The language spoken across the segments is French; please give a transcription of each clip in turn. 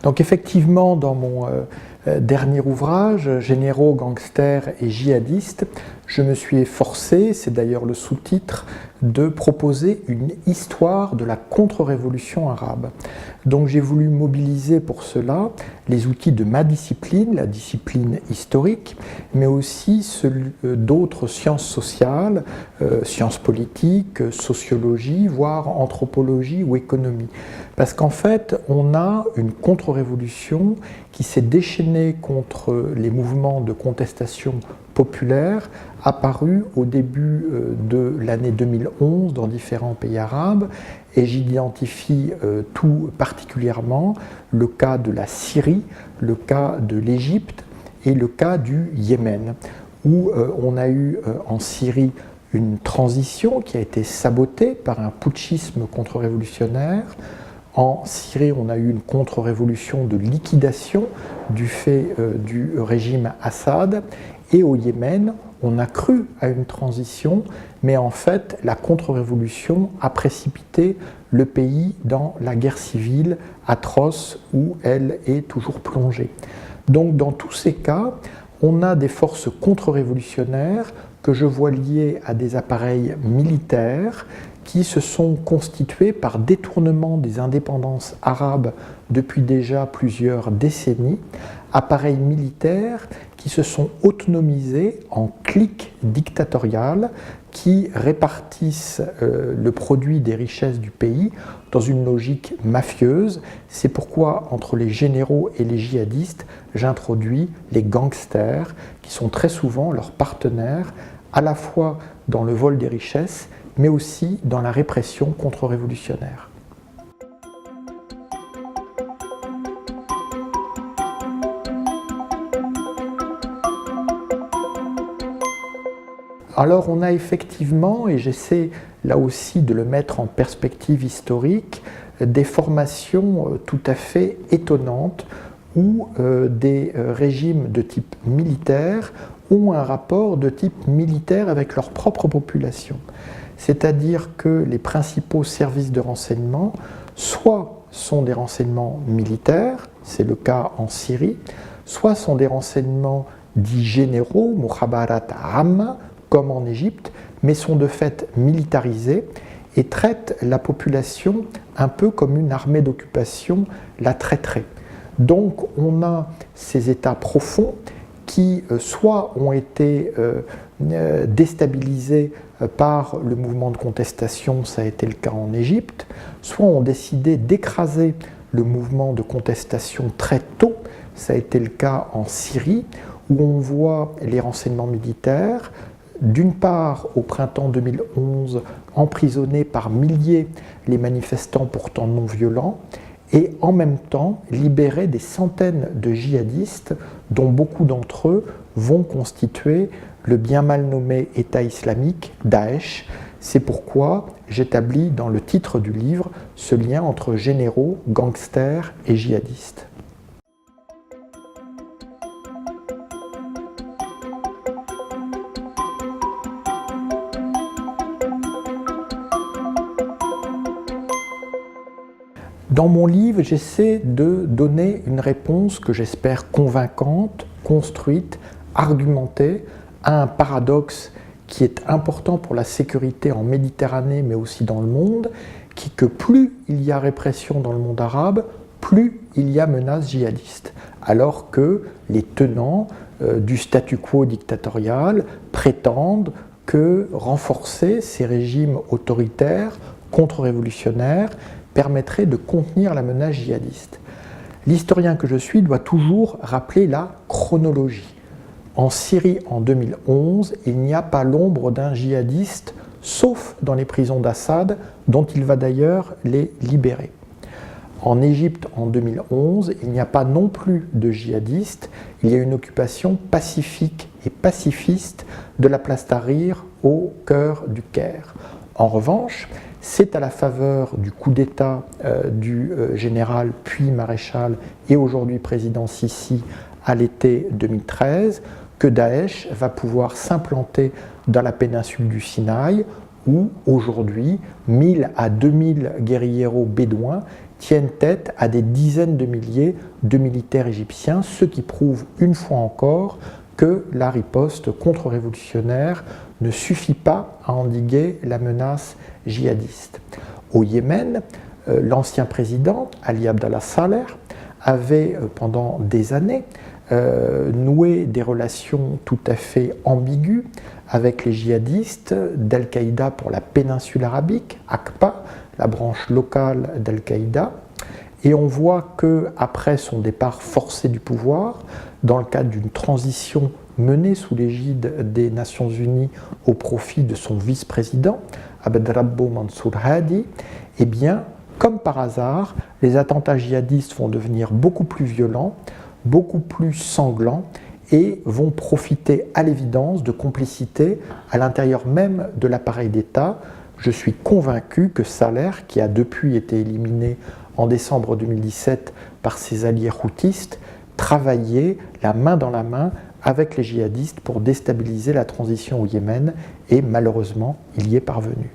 Donc effectivement, dans mon dernier ouvrage, Généraux, gangsters et djihadistes, je me suis efforcé, c'est d'ailleurs le sous-titre, de proposer une histoire de la contre-révolution arabe. Donc j'ai voulu mobiliser pour cela les outils de ma discipline, la discipline historique, mais aussi d'autres sciences sociales, sciences politiques, sociologie, voire anthropologie ou économie. Parce qu'en fait, on a une contre-révolution qui s'est déchaînée contre les mouvements de contestation populaire apparus au début de l'année 2011 dans différents pays arabes, et j'identifie tout particulièrement le cas de la Syrie, le cas de l'Égypte et le cas du Yémen, où on a eu en Syrie une transition qui a été sabotée par un putschisme contre-révolutionnaire. En Syrie, on a eu une contre-révolution de liquidation du fait du régime Assad. Et au Yémen, on a cru à une transition, mais en fait, la contre-révolution a précipité le pays dans la guerre civile atroce où elle est toujours plongée. Donc, dans tous ces cas, on a des forces contre-révolutionnaires que je vois liées à des appareils militaires qui se sont constitués par détournement des indépendances arabes depuis déjà plusieurs décennies, appareils militaires qui se sont autonomisés en cliques dictatoriales qui répartissent le produit des richesses du pays dans une logique mafieuse. C'est pourquoi, entre les généraux et les djihadistes, j'introduis les gangsters, qui sont très souvent leurs partenaires, à la fois dans le vol des richesses, mais aussi dans la répression contre-révolutionnaire. Alors on a effectivement, et j'essaie là aussi de le mettre en perspective historique, des formations tout à fait étonnantes où des régimes de type militaire ont un rapport de type militaire avec leur propre population. C'est-à-dire que les principaux services de renseignement, soit sont des renseignements militaires, c'est le cas en Syrie, soit sont des renseignements dits généraux, mukhabarat amma, comme en Égypte, mais sont de fait militarisés et traitent la population un peu comme une armée d'occupation la traiterait. Donc on a ces États profonds qui soit ont été déstabilisés par le mouvement de contestation, ça a été le cas en Égypte, soit ont décidé d'écraser le mouvement de contestation très tôt, ça a été le cas en Syrie, où on voit les renseignements militaires, d'une part au printemps 2011, emprisonner par milliers les manifestants pourtant non violents, et en même temps libérer des centaines de djihadistes dont beaucoup d'entre eux vont constituer le bien mal nommé État islamique, Daesh. C'est pourquoi j'établis dans le titre du livre ce lien entre généraux, gangsters et djihadistes. Dans mon livre, j'essaie de donner une réponse que j'espère convaincante, construite, argumentée à un paradoxe qui est important pour la sécurité en Méditerranée, mais aussi dans le monde, qui que plus il y a répression dans le monde arabe, plus il y a menace djihadiste, alors que les tenants du statu quo dictatorial prétendent que renforcer ces régimes autoritaires, contre-révolutionnaires, permettrait de contenir la menace djihadiste. L'historien que je suis doit toujours rappeler la chronologie. En Syrie, en 2011, il n'y a pas l'ombre d'un djihadiste, sauf dans les prisons d'Assad, dont il va d'ailleurs les libérer. En Égypte, en 2011, il n'y a pas non plus de djihadistes, il y a une occupation pacifique et pacifiste de la place Tahrir au cœur du Caire. En revanche, c'est à la faveur du coup d'État du général puis maréchal et aujourd'hui président Sisi à l'été 2013 que Daesh va pouvoir s'implanter dans la péninsule du Sinaï où aujourd'hui 1000 à 2000 guérilleros bédouins tiennent tête à des dizaines de milliers de militaires égyptiens, ce qui prouve une fois encore que la riposte contre-révolutionnaire ne suffit pas à endiguer la menace djihadiste. Au Yémen, l'ancien président, Ali Abdallah Saleh, avait pendant des années noué des relations tout à fait ambiguës avec les djihadistes d'Al-Qaïda pour la péninsule arabique, AQPA, la branche locale d'Al-Qaïda. Et on voit qu'après son départ forcé du pouvoir, dans le cadre d'une transition menée sous l'égide des Nations Unies au profit de son vice-président, Abd Rabbo Mansour Hadi, eh bien, comme par hasard, les attentats djihadistes vont devenir beaucoup plus violents, beaucoup plus sanglants et vont profiter à l'évidence de complicité à l'intérieur même de l'appareil d'État. Je suis convaincu que Saleh, qui a depuis été éliminé en décembre 2017 par ses alliés houthistes, travaillait la main dans la main avec les djihadistes pour déstabiliser la transition au Yémen et malheureusement, il y est parvenu.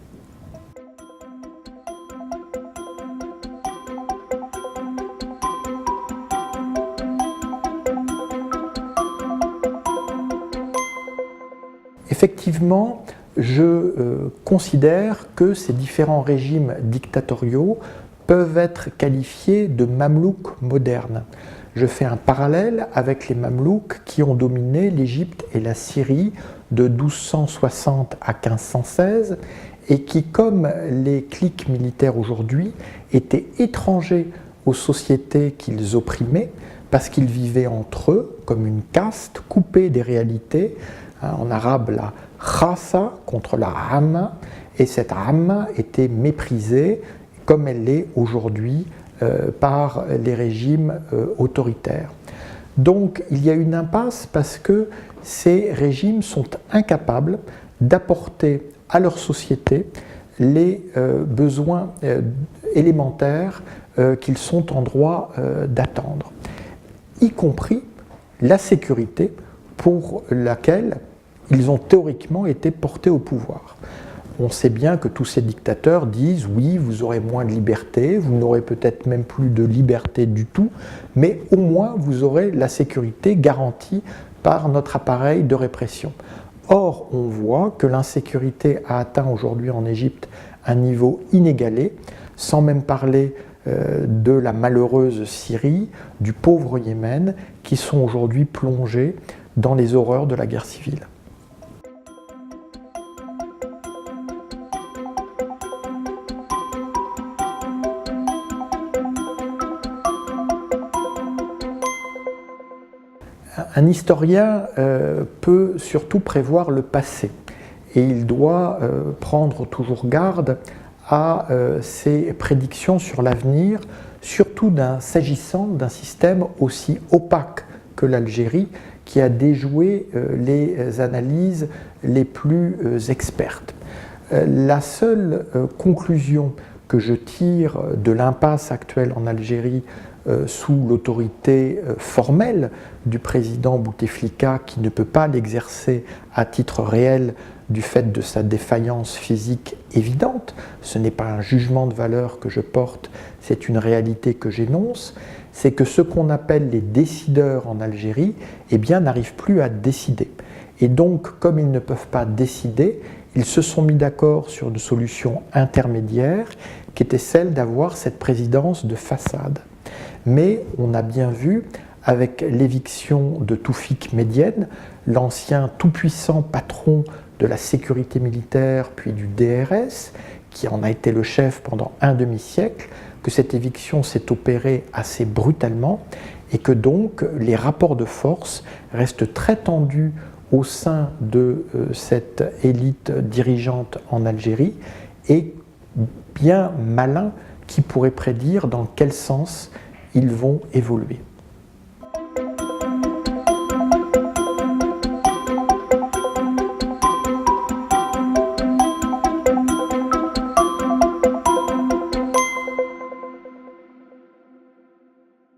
Effectivement, je considère que ces différents régimes dictatoriaux peuvent être qualifiés de mamelouks modernes. Je fais un parallèle avec les mamelouks qui ont dominé l'Égypte et la Syrie de 1260 à 1516 et qui, comme les cliques militaires aujourd'hui, étaient étrangers aux sociétés qu'ils opprimaient parce qu'ils vivaient entre eux comme une caste coupée des réalités. En arabe, la khassa contre la amma, et cette amma était méprisée comme elle l'est aujourd'hui par les régimes autoritaires. Donc il y a une impasse parce que ces régimes sont incapables d'apporter à leur société les besoins élémentaires qu'ils sont en droit d'attendre, y compris la sécurité pour laquelle ils ont théoriquement été portés au pouvoir. On sait bien que tous ces dictateurs disent « oui, vous aurez moins de liberté, vous n'aurez peut-être même plus de liberté du tout, mais au moins vous aurez la sécurité garantie par notre appareil de répression ». Or, on voit que l'insécurité a atteint aujourd'hui en Égypte un niveau inégalé, sans même parler de la malheureuse Syrie, du pauvre Yémen, qui sont aujourd'hui plongés dans les horreurs de la guerre civile. Un historien peut surtout prévoir le passé et il doit prendre toujours garde à ses prédictions sur l'avenir, surtout s'agissant d'un système aussi opaque que l'Algérie, qui a déjoué les analyses les plus expertes. La seule conclusion que je tire de l'impasse actuelle en Algérie sous l'autorité formelle du président Bouteflika, qui ne peut pas l'exercer à titre réel du fait de sa défaillance physique évidente, ce n'est pas un jugement de valeur que je porte, c'est une réalité que j'énonce, c'est que ce qu'on appelle les décideurs en Algérie, eh bien, n'arrivent plus à décider. Et donc, comme ils ne peuvent pas décider, ils se sont mis d'accord sur une solution intermédiaire qui était celle d'avoir cette présidence de façade. Mais on a bien vu, avec l'éviction de Toufik Médienne, l'ancien tout-puissant patron de la sécurité militaire puis du DRS, qui en a été le chef pendant un demi-siècle, que cette éviction s'est opérée assez brutalement et que donc les rapports de force restent très tendus au sein de cette élite dirigeante en Algérie et bien malin qui pourrait prédire dans quel sens ils vont évoluer.